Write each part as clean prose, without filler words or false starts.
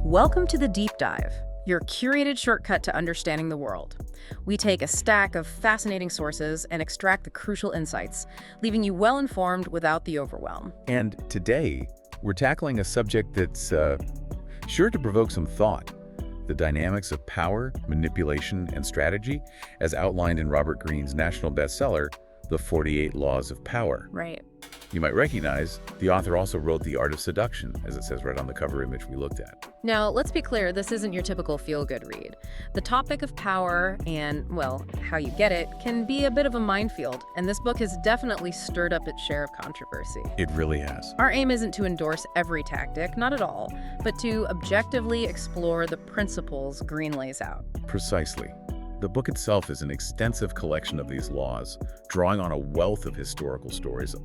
Welcome to the Deep Dive, your curated shortcut to understanding the world. We take a stack of fascinating sources and extract the crucial insights, leaving you well-informed without the overwhelm. And today, we're tackling a subject that's sure to provoke some thought: the dynamics of power, manipulation, and strategy, as outlined in Robert Greene's national bestseller, The 48 Laws of Power. Right. You might recognize the author also wrote The Art of Seduction, as it says right on the cover image we looked at. Now, let's be clear, this isn't your typical feel-good read. The topic of power and, well, how you get it can be a bit of a minefield, and this book has definitely stirred up its share of controversy. It really has. Our aim isn't to endorse every tactic, not at all, but to objectively explore the principles Greene lays out. Precisely. The book itself is an extensive collection of these laws, drawing on a wealth of historical stories,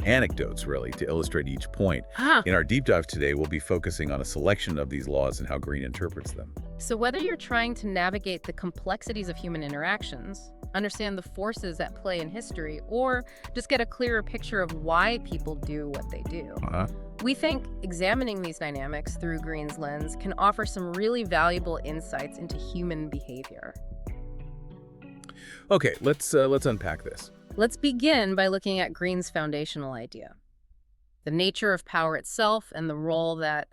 anecdotes really, to illustrate each point. In our deep dive today, we'll be focusing on a selection of these laws and how Greene interprets them. So whether you're trying to navigate the complexities of human interactions, understand the forces at play in history, or just get a clearer picture of why people do what they do, we think examining these dynamics through Greene's lens can offer some really valuable insights into human behavior. Okay, let's unpack this. Let's begin by looking at Greene's foundational idea: the nature of power itself and the role that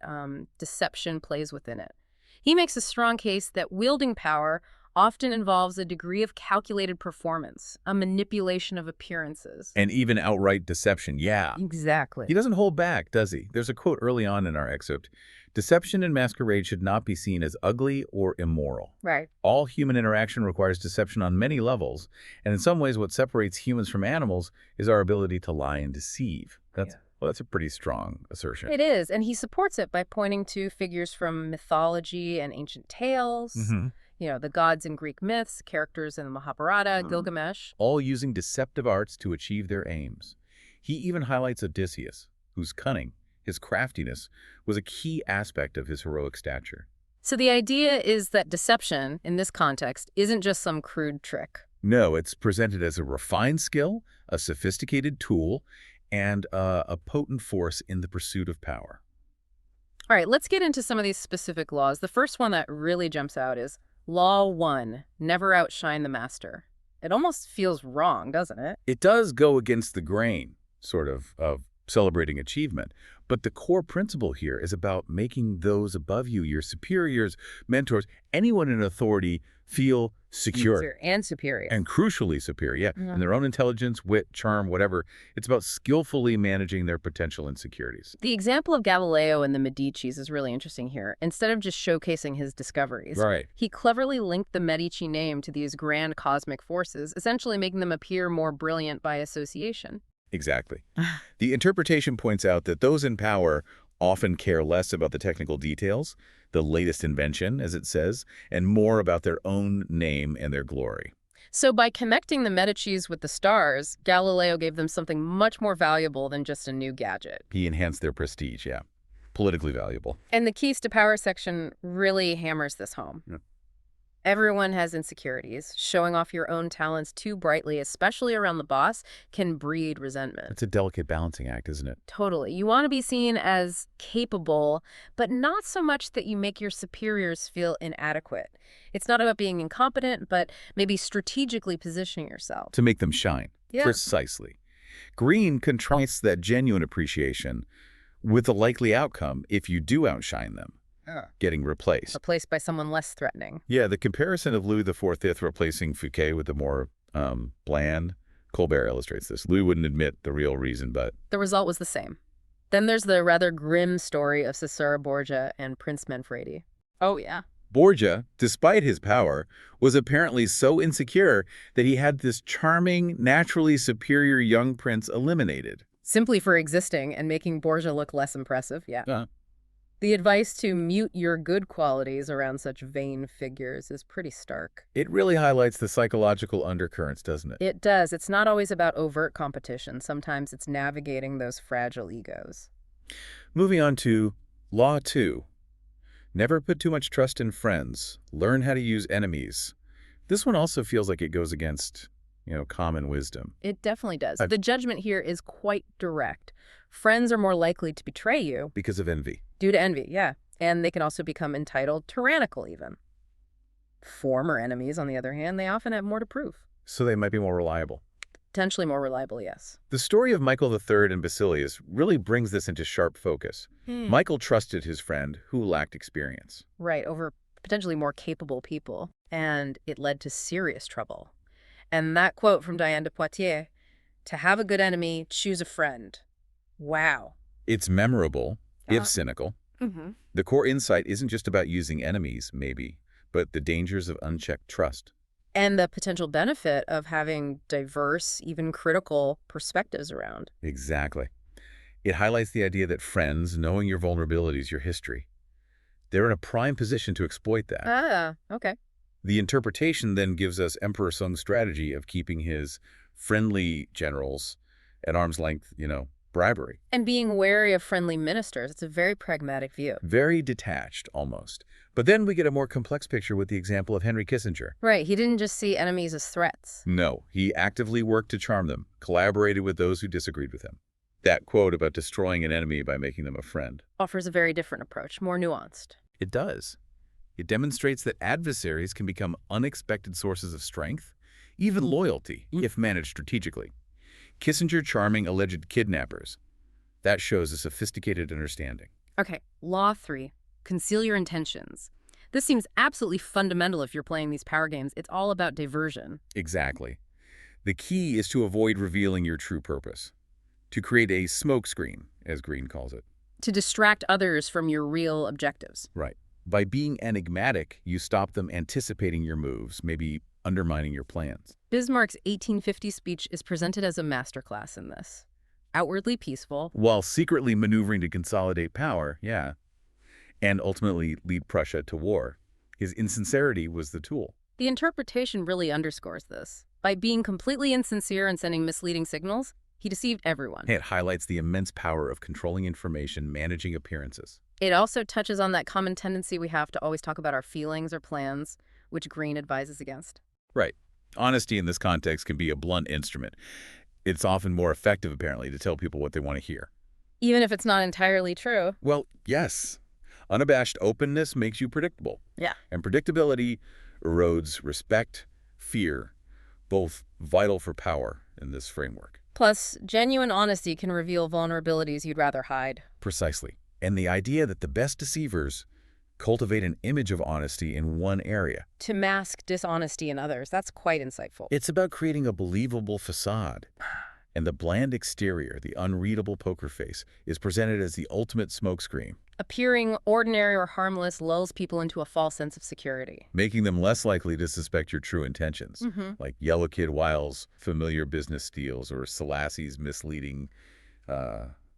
deception plays within it. He makes a strong case that wielding power often involves a degree of calculated performance, a manipulation of appearances. And even outright deception, yeah. Exactly. He doesn't hold back, does he? There's a quote early on in our excerpt: "Deception and masquerade should not be seen as ugly or immoral." Right. All human interaction requires deception on many levels, and in some ways what separates humans from animals is our ability to lie and deceive. Well, that's a pretty strong assertion. It is, and he supports it by pointing to figures from mythology and ancient tales. You know, the gods in Greek myths, characters in the Mahabharata, Gilgamesh. All using deceptive arts to achieve their aims. He even highlights Odysseus, whose cunning, his craftiness, was a key aspect of his heroic stature. So the idea is that deception, in this context, isn't just some crude trick. No, it's presented as a refined skill, a sophisticated tool, and a potent force in the pursuit of power. All right, let's get into some of these specific laws. The first one that really jumps out is Law 1, never outshine the master. It almost feels wrong, doesn't it? It does go against the grain, sort of celebrating achievement. But the core principle here is about making those above you, your superiors, mentors, anyone in authority, feel secure. And superior. And crucially superior, yeah. In their own intelligence, wit, charm, whatever. It's about skillfully managing their potential insecurities. The example of Galileo and the Medicis is really interesting here. Instead of just showcasing his discoveries, he cleverly linked the Medici name to these grand cosmic forces, essentially making them appear more brilliant by association. Exactly. The interpretation points out that those in power often care less about the technical details, the latest invention, as it says, and more about their own name and their glory. So by connecting the Medicis with the stars, Galileo gave them something much more valuable than just a new gadget. He enhanced their prestige, yeah. Politically valuable. And the Keys to Power section really hammers this home. Everyone has insecurities. Showing off your own talents too brightly, especially around the boss, can breed resentment. It's a delicate balancing act, isn't it? Totally. You want to be seen as capable, but not so much that you make your superiors feel inadequate. It's not about being incompetent, but maybe strategically positioning yourself. To make them shine. Yeah. Precisely. Greene contrasts that genuine appreciation with the likely outcome if you do outshine them. Getting replaced. Replaced by someone less threatening. Yeah, the comparison of Louis XIV replacing Fouquet with the more bland, Colbert illustrates this. Louis wouldn't admit the real reason, but the result was the same. Then there's the rather grim story of Cesare Borgia and Prince Manfredi. Oh, yeah. Borgia, despite his power, was apparently so insecure that he had this charming, naturally superior young prince eliminated. Simply for existing and making Borgia look less impressive, yeah. The advice to mute your good qualities around such vain figures is pretty stark. It really highlights the psychological undercurrents, doesn't it? It does. It's not always about overt competition. Sometimes it's navigating those fragile egos. Moving on to Law 2. Never put too much trust in friends. Learn how to use enemies. This one also feels like it goes against, common wisdom. It definitely does. The judgment here is quite direct. Friends are more likely to betray you. Because of envy. Due to envy, yeah. And they can also become entitled, tyrannical even. Former enemies, on the other hand, they often have more to prove. So they might be more reliable. Potentially more reliable, yes. The story of Michael III and Basilius really brings this into sharp focus. Michael trusted his friend who lacked experience. Right, over potentially more capable people. And it led to serious trouble. And that quote from Diane de Poitiers, "To have a good enemy, choose a friend." Wow. It's memorable, if cynical. Mm-hmm. The core insight isn't just about using enemies, maybe, but the dangers of unchecked trust. And the potential benefit of having diverse, even critical perspectives around. Exactly. It highlights the idea that friends, knowing your vulnerabilities, your history, they're in a prime position to exploit that. Ah, okay. The interpretation then gives us Emperor Sung's strategy of keeping his friendly generals at arm's length, bribery. And being wary of friendly ministers. It's a very pragmatic view. Very detached, almost. But then we get a more complex picture with the example of Henry Kissinger. Right, he didn't just see enemies as threats. No, he actively worked to charm them, collaborated with those who disagreed with him. That quote about destroying an enemy by making them a friend Offers a very different approach, more nuanced. It does. It demonstrates that adversaries can become unexpected sources of strength, even loyalty, if managed strategically. Kissinger charming alleged kidnappers. That shows a sophisticated understanding. Okay, Law 3, conceal your intentions. This seems absolutely fundamental if you're playing these power games. It's all about diversion. Exactly. The key is to avoid revealing your true purpose, to create a smokescreen, as Greene calls it. To distract others from your real objectives. Right. By being enigmatic, you stop them anticipating your moves, maybe undermining your plans. Bismarck's 1850 speech is presented as a masterclass in this. Outwardly peaceful. While secretly maneuvering to consolidate power, yeah, and ultimately lead Prussia to war. His insincerity was the tool. The interpretation really underscores this. By being completely insincere and sending misleading signals, he deceived everyone. It highlights the immense power of controlling information, managing appearances. It also touches on that common tendency we have to always talk about our feelings or plans, which Greene advises against. Right. Honesty in this context can be a blunt instrument. It's often more effective, apparently, to tell people what they want to hear. Even if it's not entirely true. Well, yes. Unabashed openness makes you predictable. Yeah. And predictability erodes respect, fear, both vital for power in this framework. Plus, genuine honesty can reveal vulnerabilities you'd rather hide. Precisely. And the idea that the best deceivers cultivate an image of honesty in one area. To mask dishonesty in others, that's quite insightful. It's about creating a believable facade. And the bland exterior, the unreadable poker face, is presented as the ultimate smokescreen. Appearing ordinary or harmless lulls people into a false sense of security. Making them less likely to suspect your true intentions, like Yellow Kid Wiles' familiar business steals or Selassie's misleading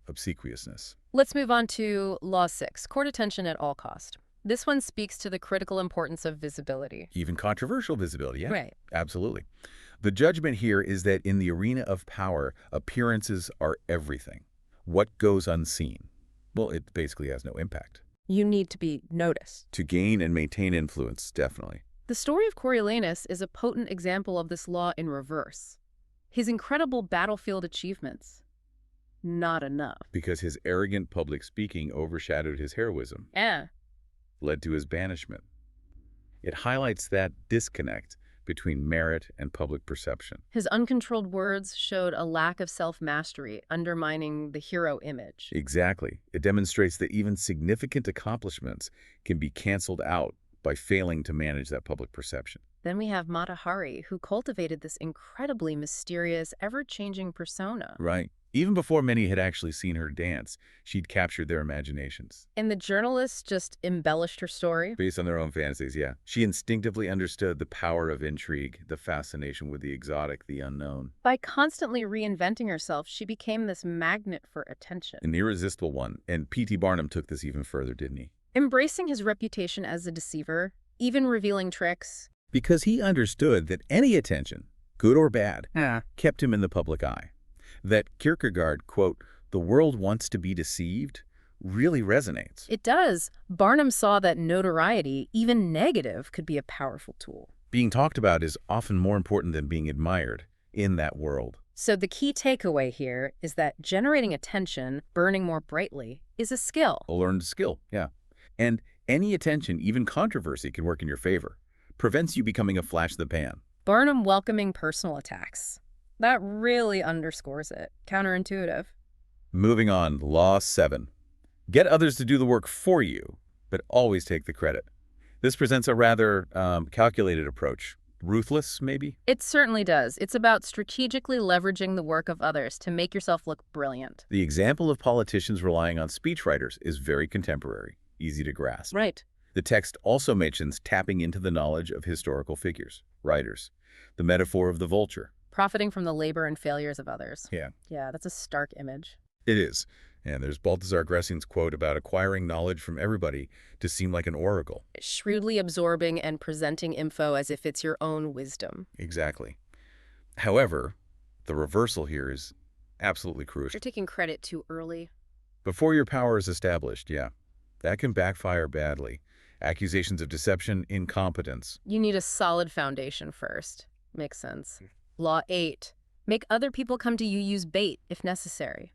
obsequiousness. Let's move on to Law 6, court attention at all cost. This one speaks to the critical importance of visibility. Even controversial visibility, yeah. Right. Absolutely. The judgment here is that in the arena of power, appearances are everything. What goes unseen? Well, it basically has no impact. You need to be noticed. To gain and maintain influence, definitely. The story of Coriolanus is a potent example of this law in reverse. His incredible battlefield achievements, not enough. Because his arrogant public speaking overshadowed his heroism. Yeah. Led to his banishment. It highlights that disconnect between merit and public perception. His uncontrolled words showed a lack of self-mastery, undermining the hero image. Exactly. It demonstrates that even significant accomplishments can be canceled out by failing to manage that public perception. Then we have Mata Hari, who cultivated this incredibly mysterious, ever-changing persona. Right. Even before many had actually seen her dance, she'd captured their imaginations. And the journalists just embellished her story? Based on their own fantasies, yeah. She instinctively understood the power of intrigue, the fascination with the exotic, the unknown. By constantly reinventing herself, she became this magnet for attention. An irresistible one. And P.T. Barnum took this even further, didn't he? Embracing his reputation as a deceiver, even revealing tricks. Because he understood that any attention, good or bad, kept him in the public eye. That Kierkegaard, quote, "the world wants to be deceived," really resonates. It does. Barnum saw that notoriety, even negative, could be a powerful tool. Being talked about is often more important than being admired in that world. So the key takeaway here is that generating attention, burning more brightly, is a skill. A learned skill, yeah. And any attention, even controversy, can work in your favor. Prevents you becoming a flash in the pan. Burnham welcoming personal attacks. That really underscores it. Counterintuitive. Moving on, Law 7. Get others to do the work for you, but always take the credit. This presents a rather calculated approach. Ruthless, maybe? It certainly does. It's about strategically leveraging the work of others to make yourself look brilliant. The example of politicians relying on speechwriters is very contemporary, easy to grasp. Right. The text also mentions tapping into the knowledge of historical figures, writers, the metaphor of the vulture. Profiting from the labor and failures of others. Yeah. Yeah, that's a stark image. It is. And there's Balthazar Gressin's quote about acquiring knowledge from everybody to seem like an oracle. Shrewdly absorbing and presenting info as if it's your own wisdom. Exactly. However, the reversal here is absolutely crucial. You're taking credit too early. Before your power is established, yeah. That can backfire badly. Accusations of deception, incompetence. You need a solid foundation first. Makes sense. Law 8. Make other people come to you, use bait if necessary.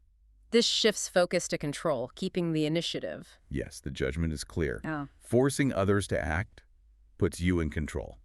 This shifts focus to control, keeping the initiative. Yes, the judgment is clear. Oh. Forcing others to act puts you in control.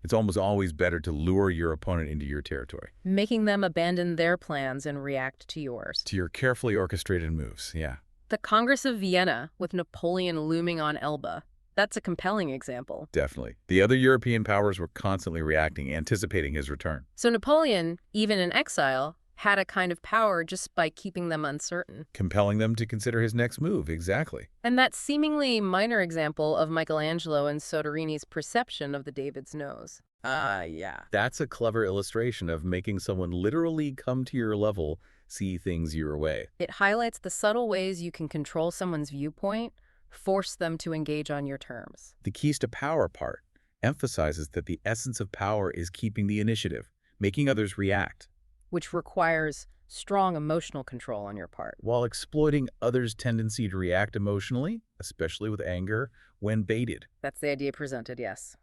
It's almost always better to lure your opponent into your territory. Making them abandon their plans and react to yours. To your carefully orchestrated moves, yeah. The Congress of Vienna, with Napoleon looming on Elba. That's a compelling example. Definitely. The other European powers were constantly reacting, anticipating his return. So Napoleon, even in exile, had a kind of power just by keeping them uncertain. Compelling them to consider his next move, exactly. And that seemingly minor example of Michelangelo and Soderini's perception of the David's nose. Yeah. That's a clever illustration of making someone literally come to your level, see things your way. It highlights the subtle ways you can control someone's viewpoint, force them to engage on your terms. The keys to power part emphasizes that the essence of power is keeping the initiative, making others react, which requires strong emotional control on your part. while exploiting others' tendency to react emotionally, especially with anger, when baited. That's the idea presented, yes.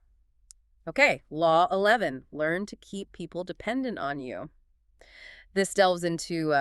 Okay, Law 11. Learn to keep people dependent on you. This delves into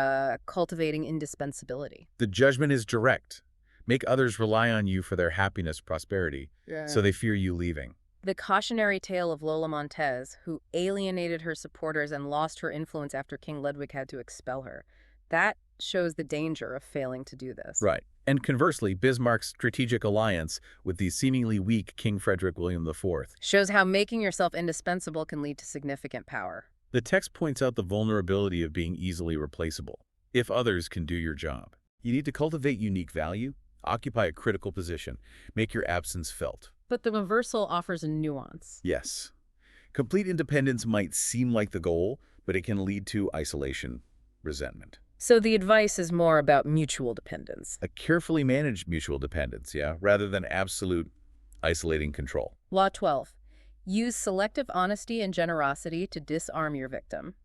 cultivating indispensability. The judgment is direct. Make others rely on you for their happiness, prosperity, so they fear you leaving. The cautionary tale of Lola Montez, who alienated her supporters and lost her influence after King Ludwig had to expel her. That shows the danger of failing to do this. Right. And conversely, Bismarck's strategic alliance with the seemingly weak King Frederick William IV. Shows how making yourself indispensable can lead to significant power. The text points out the vulnerability of being easily replaceable, if others can do your job. You need to cultivate unique value, occupy a critical position, make your absence felt. But the reversal offers a nuance. Yes. Complete independence might seem like the goal, but it can lead to isolation, resentment. So the advice is more about mutual dependence. A carefully managed mutual dependence, yeah, rather than absolute isolating control. Law 12. Use selective honesty and generosity to disarm your victim.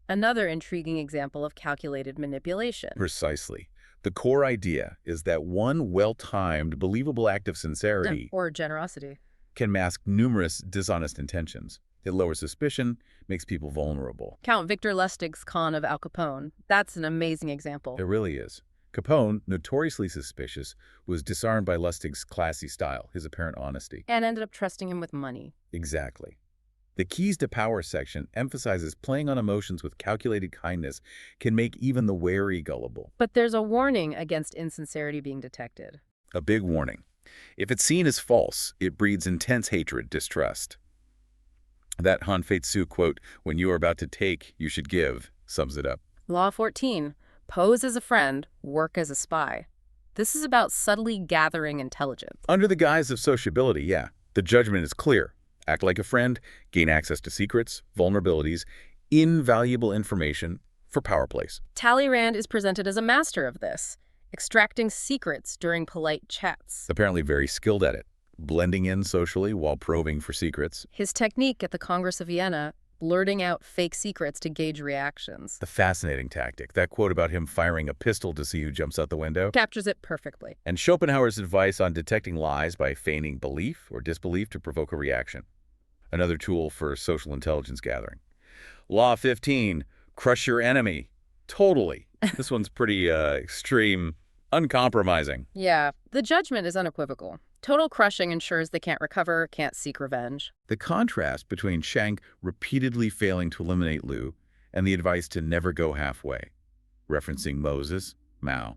Another intriguing example of calculated manipulation. Precisely. The core idea is that one well-timed, believable act of sincerity or generosity can mask numerous dishonest intentions. It lowers suspicion, makes people vulnerable. Count Victor Lustig's con of Al Capone. That's an amazing example. It really is. Capone, notoriously suspicious, was disarmed by Lustig's classy style, his apparent honesty. And ended up trusting him with money. Exactly. The Keys to Power section emphasizes playing on emotions with calculated kindness can make even the wary gullible. But there's a warning against insincerity being detected. A big warning. If it's seen as false, it breeds intense hatred, distrust. That Han Fei-tzu quote, "When you are about to take, you should give," sums it up. Law 14. Pose as a friend, work as a spy. This is about subtly gathering intelligence. Under the guise of sociability, yeah. The judgment is clear. Act like a friend, gain access to secrets, vulnerabilities, invaluable information for power plays. Talleyrand is presented as a master of this, extracting secrets during polite chats. Apparently very skilled at it, blending in socially while probing for secrets. His technique at the Congress of Vienna, blurting out fake secrets to gauge reactions. The fascinating tactic. That quote about him firing a pistol to see who jumps out the window Captures it perfectly. and Schopenhauer's advice on detecting lies by feigning belief or disbelief to provoke a reaction. Another tool for social intelligence gathering. Law 15, crush your enemy. Totally. This one's pretty extreme, uncompromising. Yeah, the judgment is unequivocal. Total crushing ensures they can't recover, can't seek revenge. The contrast between Shank repeatedly failing to eliminate Lu and the advice to never go halfway, referencing Moses, Mao.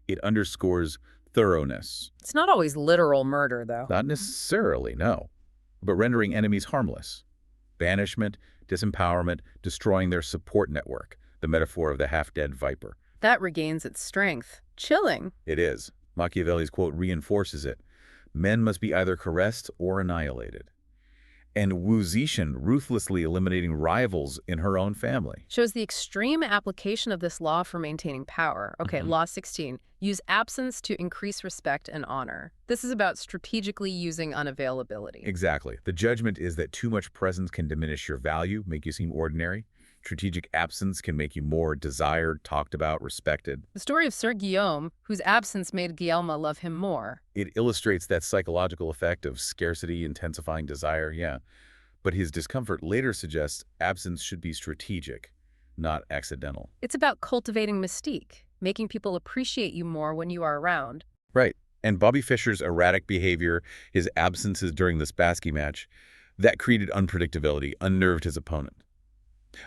It underscores thoroughness. It's not always literal murder, though. Not necessarily, no, but rendering enemies harmless. Banishment, disempowerment, destroying their support network, the metaphor of the half-dead viper. That regains its strength. Chilling. It is. Machiavelli's quote reinforces it. Men must be either caressed or annihilated. And Wu Zixin ruthlessly eliminating rivals in her own family. Shows the extreme application of this law for maintaining power. Okay, Law 16. Use absence to increase respect and honor. This is about strategically using unavailability. Exactly. The judgment is that too much presence can diminish your value, make you seem ordinary. Strategic absence can make you more desired, talked about, respected. The story of Sir Guillaume, whose absence made Guillermo love him more. It illustrates that psychological effect of scarcity intensifying desire, yeah. But his discomfort later suggests absence should be strategic, not accidental. It's about cultivating mystique, making people appreciate you more when you are around. Right. And Bobby Fischer's erratic behavior, his absences during the Spassky match, that created unpredictability, unnerved his opponent.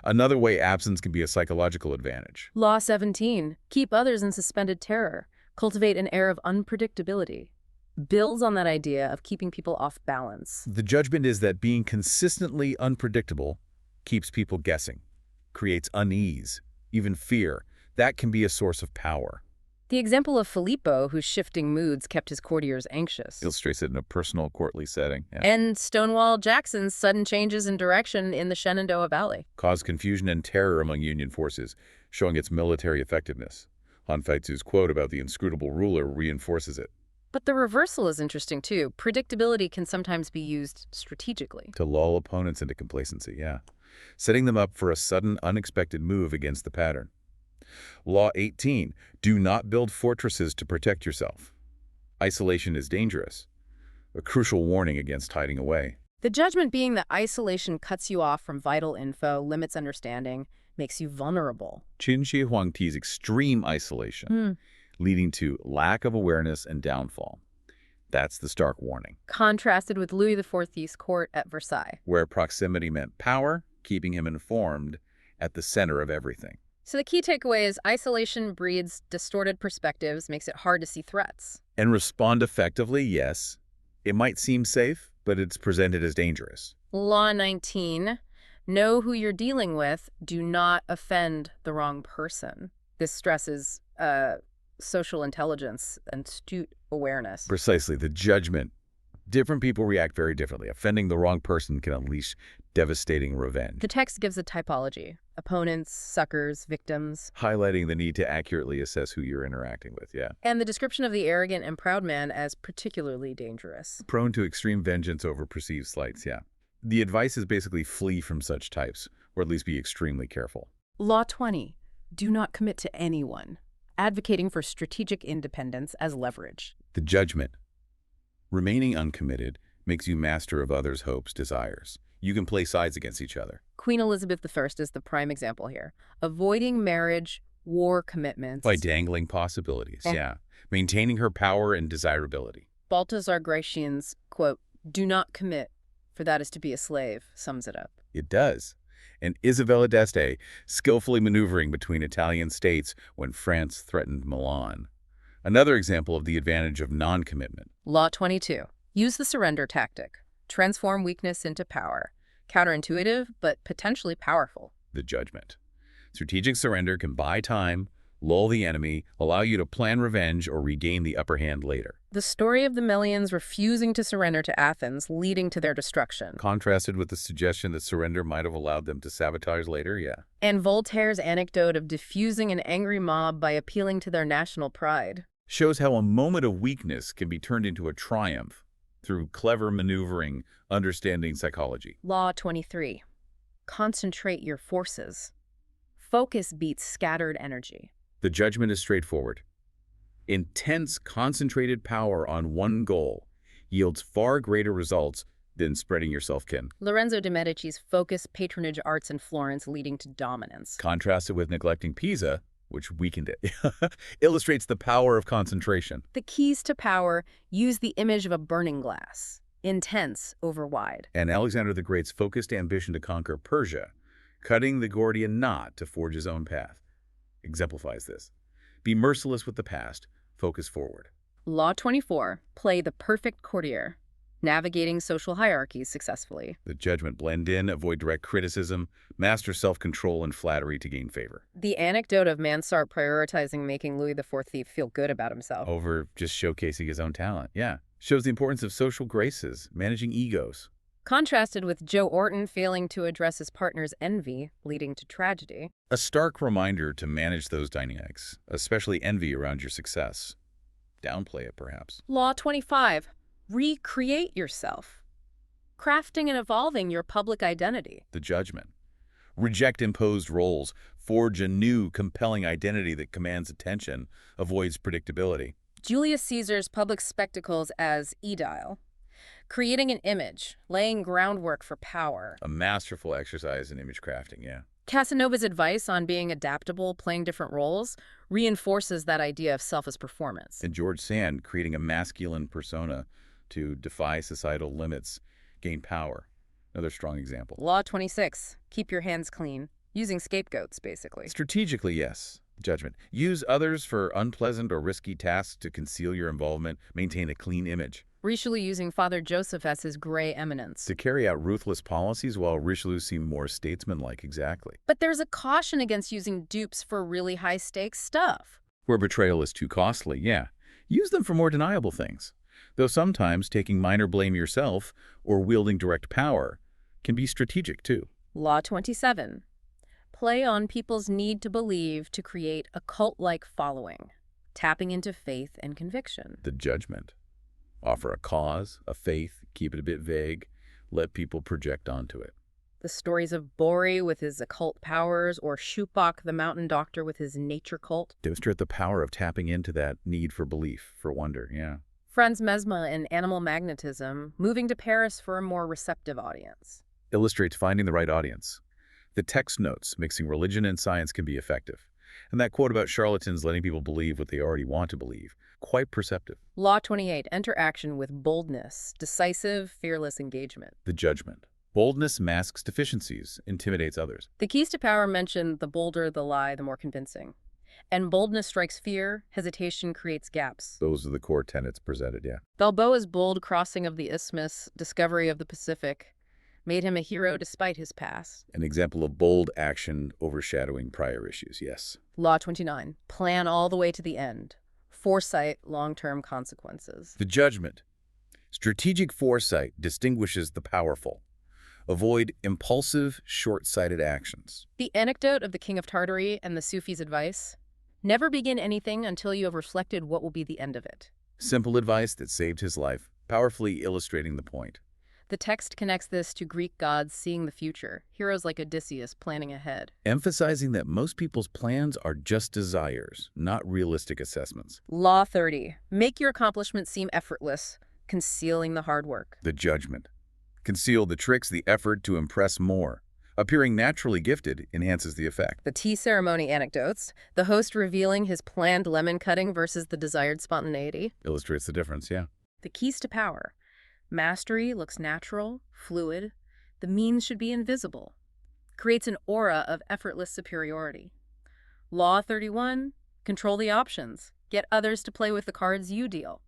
Another way absence can be a psychological advantage. Law 17. Keep others in suspended terror. Cultivate an air of unpredictability. Builds on that idea of keeping people off balance. The judgment is that being consistently unpredictable keeps people guessing, creates unease, even fear. That can be a source of power. The example of Filippo, whose shifting moods kept his courtiers anxious. Illustrates it in a personal, courtly setting. Yeah. And Stonewall Jackson's sudden changes in direction in the Shenandoah Valley. Caused confusion and terror among Union forces, showing its military effectiveness. Han Feitzu's quote about the inscrutable ruler reinforces it. But the reversal is interesting, too. Predictability can sometimes be used strategically. To lull opponents into complacency, yeah. Setting them up for a sudden, unexpected move against the pattern. Law 18. Do not build fortresses to protect yourself. Isolation is dangerous. A crucial warning against hiding away. The judgment being that isolation cuts you off from vital info, limits understanding, makes you vulnerable. Qin Shi Huangti's extreme isolation, leading to lack of awareness and downfall. That's the stark warning. Contrasted with Louis XIV's court at Versailles, where proximity meant power, keeping him informed, at the center of everything. So the key takeaway is isolation breeds distorted perspectives, makes it hard to see threats. And respond effectively, yes. It might seem safe, but it's presented as dangerous. Law 19. Know who you're dealing with. Do not offend the wrong person. This stresses social intelligence and astute awareness. Precisely. The judgment. Different people react very differently. Offending the wrong person can unleash devastating revenge. The text gives a typology. Opponents, suckers, victims. Highlighting the need to accurately assess who you're interacting with, yeah. And the description of the arrogant and proud man as particularly dangerous. Prone to extreme vengeance over perceived slights, yeah. The advice is basically flee from such types, or at least be extremely careful. Law 20. Do not commit to anyone. Advocating for strategic independence as leverage. The judgment. Remaining uncommitted makes you master of others' hopes, desires. You can play sides against each other. Queen Elizabeth I is the prime example here. Avoiding marriage, war commitments. By dangling possibilities, yeah. Maintaining her power and desirability. Balthazar Gracian's, quote, do not commit, for that is to be a slave, sums it up. It does. And Isabella d'Este skillfully maneuvering between Italian states when France threatened Milan. Another example of the advantage of non-commitment. Law 22. Use the surrender tactic. Transform weakness into power. Counterintuitive, but potentially powerful. The judgment. Strategic surrender can buy time, lull the enemy, allow you to plan revenge or regain the upper hand later. The story of the Melians refusing to surrender to Athens, leading to their destruction. Contrasted with the suggestion that surrender might have allowed them to sabotage later, yeah. And Voltaire's anecdote of diffusing an angry mob by appealing to their national pride. Shows how a moment of weakness can be turned into a triumph through clever maneuvering, understanding psychology. Law 23. Concentrate your forces. Focus beats scattered energy. The judgment is straightforward. Intense, concentrated power on one goal yields far greater results than spreading yourself thin. Lorenzo de' Medici's focused patronage arts in Florence leading to dominance. Contrasted with neglecting Pisa, which weakened it, illustrates the power of concentration. The keys to power use the image of a burning glass, intense over wide. And Alexander the Great's focused ambition to conquer Persia, cutting the Gordian knot to forge his own path, exemplifies this. Be merciless with the past, focus forward. Law 24, play the perfect courtier, navigating social hierarchies successfully. The judgment, blend in, avoid direct criticism, master self-control and flattery to gain favor. The anecdote of Mansart prioritizing making Louis IV feel good about himself. Over just showcasing his own talent, yeah. Shows the importance of social graces, managing egos. Contrasted with Joe Orton failing to address his partner's envy, leading to tragedy. A stark reminder to manage those dynamics, especially envy around your success. Downplay it, perhaps. Law 25, recreate yourself, crafting and evolving your public identity. The judgment. Reject imposed roles, forge a new, compelling identity that commands attention, avoids predictability. Julius Caesar's public spectacles as edile, creating an image, laying groundwork for power. A masterful exercise in image crafting, yeah. Casanova's advice on being adaptable, playing different roles, reinforces that idea of self as performance. And George Sand creating a masculine persona to defy societal limits, gain power. Another strong example. Law 26, keep your hands clean, using scapegoats, basically. Strategically, yes. Judgment. Use others for unpleasant or risky tasks to conceal your involvement, maintain a clean image. Richelieu using Father Joseph as his gray eminence. To carry out ruthless policies while Richelieu seemed more statesmanlike, exactly. But there's a caution against using dupes for really high-stakes stuff. Where betrayal is too costly, yeah. Use them for more deniable things. Though sometimes taking minor blame yourself or wielding direct power can be strategic too. Law 27. Play on people's need to believe to create a cult-like following, tapping into faith and conviction. The judgment. Offer a cause, a faith, keep it a bit vague, let people project onto it. The stories of Bori with his occult powers or Shupak the mountain doctor with his nature cult. Demonstrate the power of tapping into that need for belief, for wonder, yeah. Franz Mesmer in Animal Magnetism, moving to Paris for a more receptive audience. Illustrates finding the right audience. The text notes, mixing religion and science can be effective. And that quote about charlatans letting people believe what they already want to believe, quite perceptive. Law 28, enter action with boldness, decisive, fearless engagement. The judgment. Boldness masks deficiencies, intimidates others. The keys to power mention the bolder the lie, the more convincing. And boldness strikes fear, hesitation creates gaps. Those are the core tenets presented, yeah. Balboa's bold crossing of the isthmus, discovery of the Pacific, made him a hero despite his past. An example of bold action overshadowing prior issues, yes. Law 29, plan all the way to the end. Foresight, long-term consequences. The judgment. Strategic foresight distinguishes the powerful. Avoid impulsive, short-sighted actions. The anecdote of the King of Tartary and the Sufi's advice, never begin anything until you have reflected what will be the end of it. Simple advice that saved his life, powerfully illustrating the point. The text connects this to Greek gods seeing the future, heroes like Odysseus planning ahead. Emphasizing that most people's plans are just desires, not realistic assessments. Law 30, make your accomplishments seem effortless, concealing the hard work. The judgment. Conceal the tricks, the effort to impress more. Appearing naturally gifted enhances the effect. The tea ceremony anecdotes, the host revealing his planned lemon cutting versus the desired spontaneity. Illustrates the difference, yeah. The keys to power. Mastery looks natural, fluid. The means should be invisible. Creates an aura of effortless superiority. Law 31, control the options. Get others to play with the cards you deal.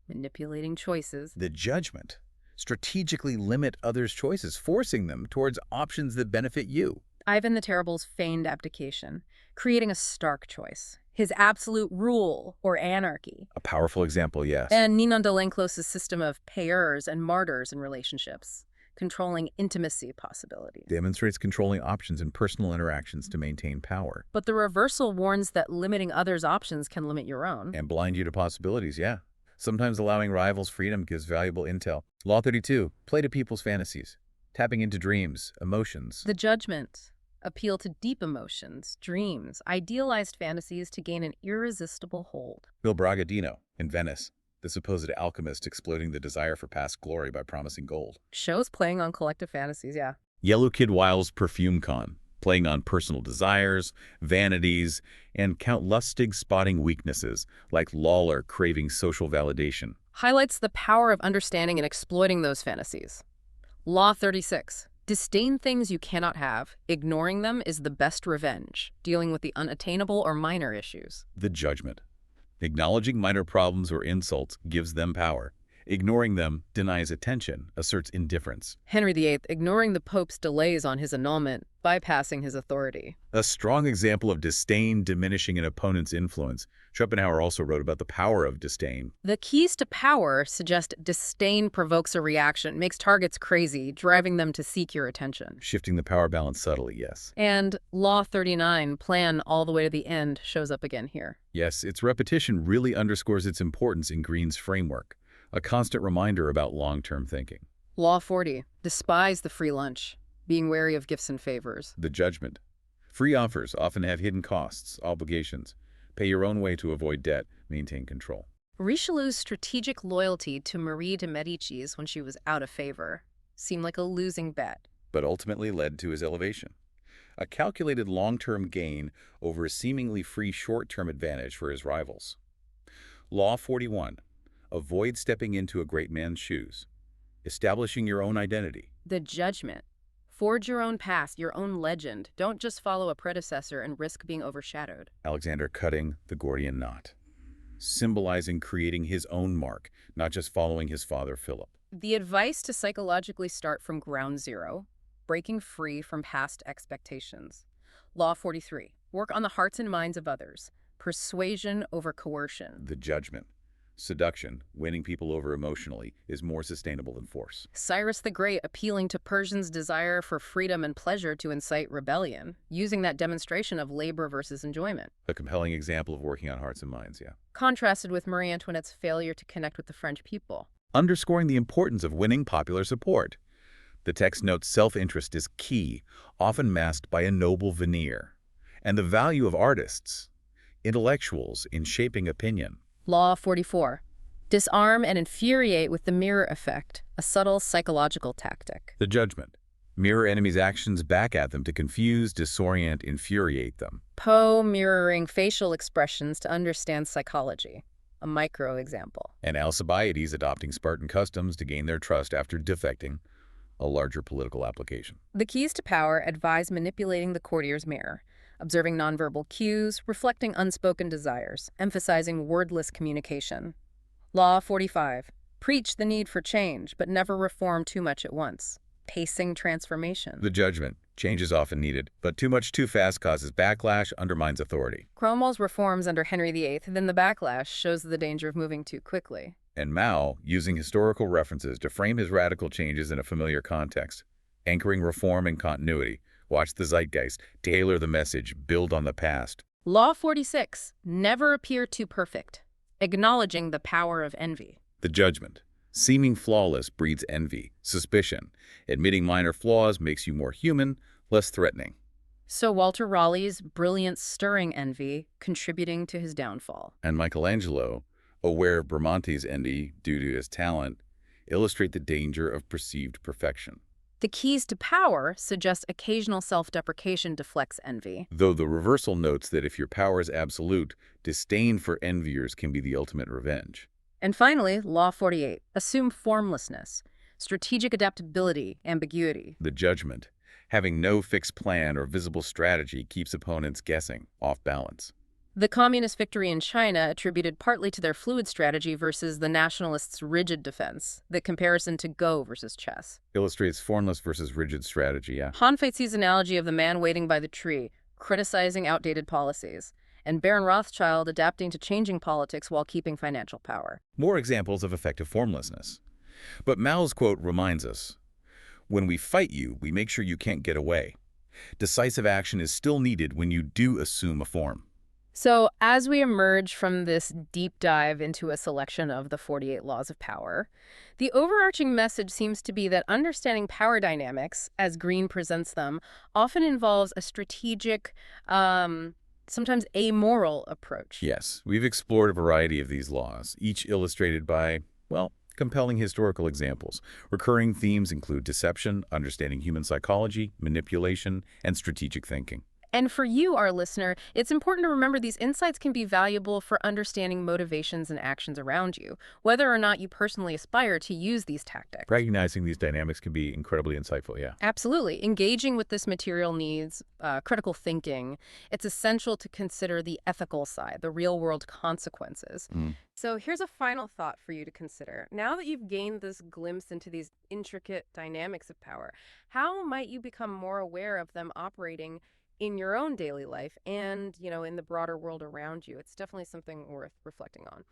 Manipulating choices. The judgment. Strategically limit others' choices, forcing them towards options that benefit you. Ivan the Terrible's feigned abdication, creating a stark choice. His absolute rule, or anarchy. A powerful example, yes. And Ninon de Lenclos' system of payeurs and martyrs in relationships, controlling intimacy possibilities. Demonstrates controlling options in personal interactions to maintain power. But the reversal warns that limiting others' options can limit your own. And blind you to possibilities, yeah. Sometimes allowing rivals freedom gives valuable intel. Law 32, play to people's fantasies. Tapping into dreams, emotions. The judgment. Appeal to deep emotions, dreams, idealized fantasies to gain an irresistible hold. Bill Bragadino, in Venice, the supposed alchemist exploiting the desire for past glory by promising gold. Shows playing on collective fantasies, yeah. Yellow Kid Wiles' Perfume Con, playing on personal desires, vanities, and Count Lustig spotting weaknesses, like Lawler craving social validation. Highlights the power of understanding and exploiting those fantasies. Law 36. Disdain things you cannot have. Ignoring them is the best revenge, dealing with the unattainable or minor issues. The judgment. Acknowledging minor problems or insults gives them power. Ignoring them denies attention, asserts indifference. Henry VIII, ignoring the Pope's delays on his annulment, bypassing his authority. A strong example of disdain diminishing an opponent's influence. Schopenhauer also wrote about the power of disdain. The keys to power suggest disdain provokes a reaction, makes targets crazy, driving them to seek your attention. Shifting the power balance subtly, yes. And Law 39, plan all the way to the end, shows up again here. Yes, its repetition really underscores its importance in Greene's framework, a constant reminder about long-term thinking. Law 40, despise the free lunch, being wary of gifts and favors. The judgment. Free offers often have hidden costs, obligations. Pay your own way to avoid debt, maintain control. Richelieu's strategic loyalty to Marie de Medicis when she was out of favor seemed like a losing bet. But ultimately led to his elevation. A calculated long-term gain over a seemingly free short-term advantage for his rivals. Law 41. Avoid stepping into a great man's shoes. Establishing your own identity. The judgment. Forge your own path, your own legend. Don't just follow a predecessor and risk being overshadowed. Alexander cutting the Gordian knot, symbolizing creating his own mark, not just following his father Philip. The advice to psychologically start from ground zero, breaking free from past expectations. Law 43. Work on the hearts and minds of others. Persuasion over coercion. The judgment. Seduction, winning people over emotionally, is more sustainable than force. Cyrus the Great appealing to Persians' desire for freedom and pleasure to incite rebellion, using that demonstration of labor versus enjoyment. A compelling example of working on hearts and minds, yeah. Contrasted with Marie Antoinette's failure to connect with the French people. Underscoring the importance of winning popular support. The text notes self-interest is key, often masked by a noble veneer, and the value of artists, intellectuals, in shaping opinion. Law 44. Disarm and infuriate with the mirror effect, a subtle psychological tactic. The judgment. Mirror enemies' actions back at them to confuse, disorient, infuriate them. Poe mirroring facial expressions to understand psychology, a micro example. And Alcibiades adopting Spartan customs to gain their trust after defecting, a larger political application. The keys to power advise manipulating the courtier's mirror, observing nonverbal cues, reflecting unspoken desires, emphasizing wordless communication. Law 45. Preach the need for change, but never reform too much at once. Pacing transformation. The judgment. Change is often needed, but too much too fast causes backlash, undermines authority. Cromwell's reforms under Henry VIII, then the backlash shows the danger of moving too quickly. And Mao, using historical references to frame his radical changes in a familiar context, anchoring reform and continuity. Watch the zeitgeist, tailor the message, build on the past. Law 46. Never appear too perfect, acknowledging the power of envy. The judgment. Seeming flawless breeds envy, suspicion. Admitting minor flaws makes you more human, less threatening. So Walter Raleigh's brilliance stirring envy, contributing to his downfall. And Michelangelo, aware of Bramante's envy due to his talent, illustrate the danger of perceived perfection. The keys to power suggest occasional self-deprecation deflects envy. Though the reversal notes that if your power is absolute, disdain for enviers can be the ultimate revenge. And finally, Law 48. Assume formlessness, strategic adaptability, ambiguity. The judgment. Having no fixed plan or visible strategy keeps opponents guessing, off balance. The communist victory in China attributed partly to their fluid strategy versus the nationalists' rigid defense, the comparison to Go versus chess. Illustrates formless versus rigid strategy, yeah. Han Fei sees analogy of the man waiting by the tree, criticizing outdated policies, and Baron Rothschild adapting to changing politics while keeping financial power. More examples of effective formlessness. But Mao's quote reminds us, when we fight you, we make sure you can't get away. Decisive action is still needed when you do assume a form. So as we emerge from this deep dive into a selection of the 48 laws of power, the overarching message seems to be that understanding power dynamics, as Greene presents them, often involves a strategic, sometimes amoral approach. Yes, we've explored a variety of these laws, each illustrated by, well, compelling historical examples. Recurring themes include deception, understanding human psychology, manipulation, and strategic thinking. And for you, our listener, it's important to remember these insights can be valuable for understanding motivations and actions around you, whether or not you personally aspire to use these tactics. Recognizing these dynamics can be incredibly insightful, yeah. Absolutely. Engaging with this material needs critical thinking. It's essential to consider the ethical side, the real-world consequences. Mm. So here's a final thought for you to consider. Now that you've gained this glimpse into these intricate dynamics of power, how might you become more aware of them operating in your own daily life and, in the broader world around you? It's definitely something worth reflecting on.